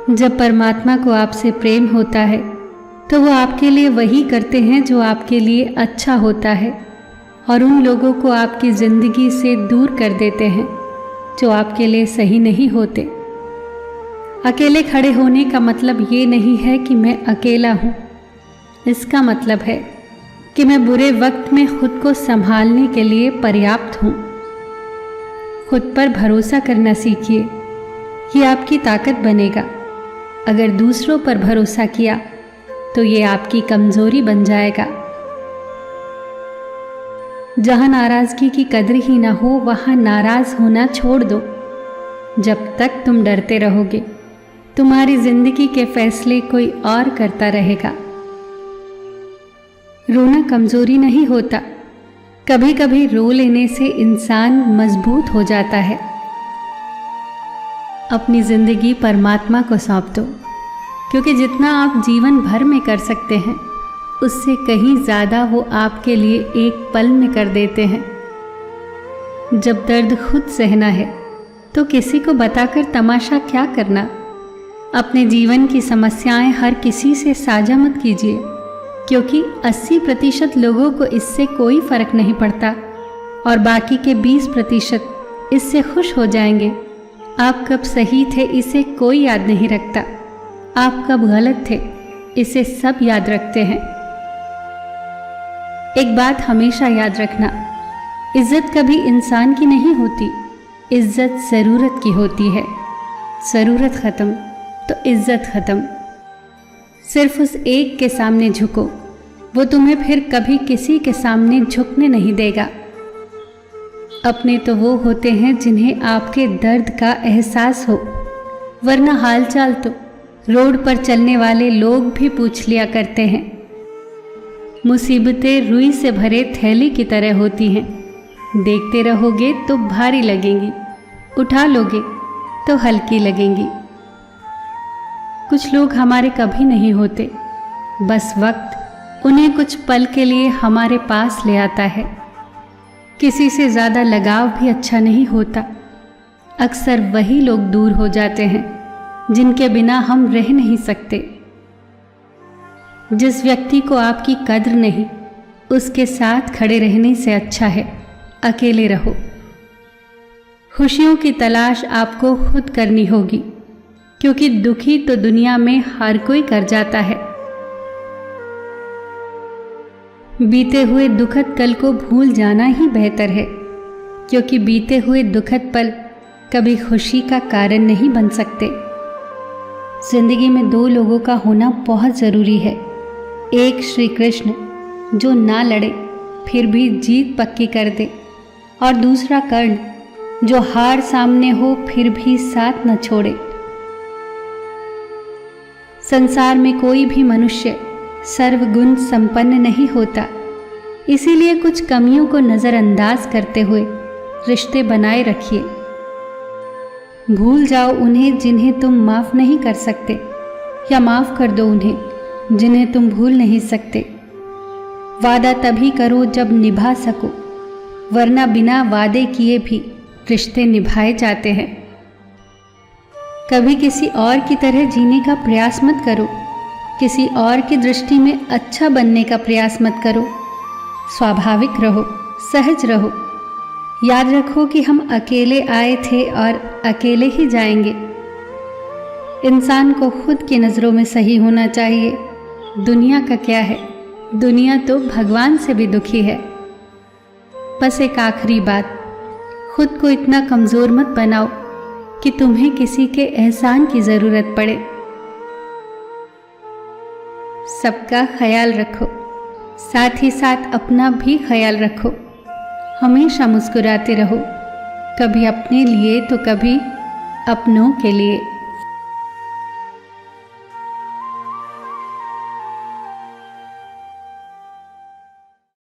जब परमात्मा को आपसे प्रेम होता है तो वो आपके लिए वही करते हैं जो आपके लिए अच्छा होता है, और उन लोगों को आपकी ज़िंदगी से दूर कर देते हैं जो आपके लिए सही नहीं होते। अकेले खड़े होने का मतलब ये नहीं है कि मैं अकेला हूँ। इसका मतलब है कि मैं बुरे वक्त में खुद को संभालने के लिए पर्याप्त हूँ। खुद पर भरोसा करना सीखिए, ये आपकी ताकत बनेगा। अगर दूसरों पर भरोसा किया तो ये आपकी कमजोरी बन जाएगा। जहां नाराजगी की कद्र ही ना हो वहां नाराज होना छोड़ दो। जब तक तुम डरते रहोगे तुम्हारी जिंदगी के फैसले कोई और करता रहेगा। रोना कमजोरी नहीं होता, कभी कभी रो लेने से इंसान मजबूत हो जाता है। अपनी जिंदगी परमात्मा को सौंप दो, क्योंकि जितना आप जीवन भर में कर सकते हैं उससे कहीं ज़्यादा वो आपके लिए एक पल में कर देते हैं। जब दर्द खुद सहना है तो किसी को बताकर तमाशा क्या करना। अपने जीवन की समस्याएं हर किसी से साझा मत कीजिए, क्योंकि 80% लोगों को इससे कोई फर्क नहीं पड़ता और बाकी के 20% इससे खुश हो जाएंगे। आप कब सही थे इसे कोई याद नहीं रखता, आप कब गलत थे इसे सब याद रखते हैं। एक बात हमेशा याद रखना, इज्जत कभी इंसान की नहीं होती, इज्जत ज़रूरत की होती है। ज़रूरत ख़त्म तो इज्जत ख़त्म। सिर्फ उस एक के सामने झुको, वो तुम्हें फिर कभी किसी के सामने झुकने नहीं देगा। अपने तो वो होते हैं जिन्हें आपके दर्द का एहसास हो, वरना हालचाल तो रोड पर चलने वाले लोग भी पूछ लिया करते हैं। मुसीबतें रुई से भरे थैली की तरह होती हैं, देखते रहोगे तो भारी लगेंगी, उठा लोगे तो हल्की लगेंगी। कुछ लोग हमारे कभी नहीं होते, बस वक्त उन्हें कुछ पल के लिए हमारे पास ले आता है। किसी से ज़्यादा लगाव भी अच्छा नहीं होता। अक्सर वही लोग दूर हो जाते हैं जिनके बिना हम रह नहीं सकते। जिस व्यक्ति को आपकी कद्र नहीं, उसके साथ खड़े रहने से अच्छा है अकेले रहो। खुशियों की तलाश आपको खुद करनी होगी, क्योंकि दुखी तो दुनिया में हर कोई कर जाता है। बीते हुए दुखद कल को भूल जाना ही बेहतर है, क्योंकि बीते हुए दुखद पल कभी खुशी का कारण नहीं बन सकते। जिंदगी में 2 लोगों का होना बहुत ज़रूरी है। एक श्री कृष्ण जो ना लड़े फिर भी जीत पक्की कर दे, और दूसरा कर्ण जो हार सामने हो फिर भी साथ न छोड़े। संसार में कोई भी मनुष्य सर्वगुण संपन्न नहीं होता, इसीलिए कुछ कमियों को नज़रअंदाज करते हुए रिश्ते बनाए रखिए। भूल जाओ उन्हें जिन्हें तुम माफ़ नहीं कर सकते, या माफ़ कर दो उन्हें जिन्हें तुम भूल नहीं सकते। वादा तभी करो जब निभा सको, वरना बिना वादे किए भी रिश्ते निभाए जाते हैं। कभी किसी और की तरह जीने का प्रयास मत करो, किसी और की दृष्टि में अच्छा बनने का प्रयास मत करो। स्वाभाविक रहो, सहज रहो। याद रखो कि हम अकेले आए थे और अकेले ही जाएंगे। इंसान को खुद की नज़रों में सही होना चाहिए। दुनिया का क्या है, दुनिया तो भगवान से भी दुखी है। बस एक आखिरी बात, खुद को इतना कमज़ोर मत बनाओ कि तुम्हें किसी के एहसान की ज़रूरत पड़े। सबका ख्याल रखो, साथ ही साथ अपना भी ख्याल रखो। हमेशा मुस्कुराते रहो, कभी अपने लिए तो कभी अपनों के लिए।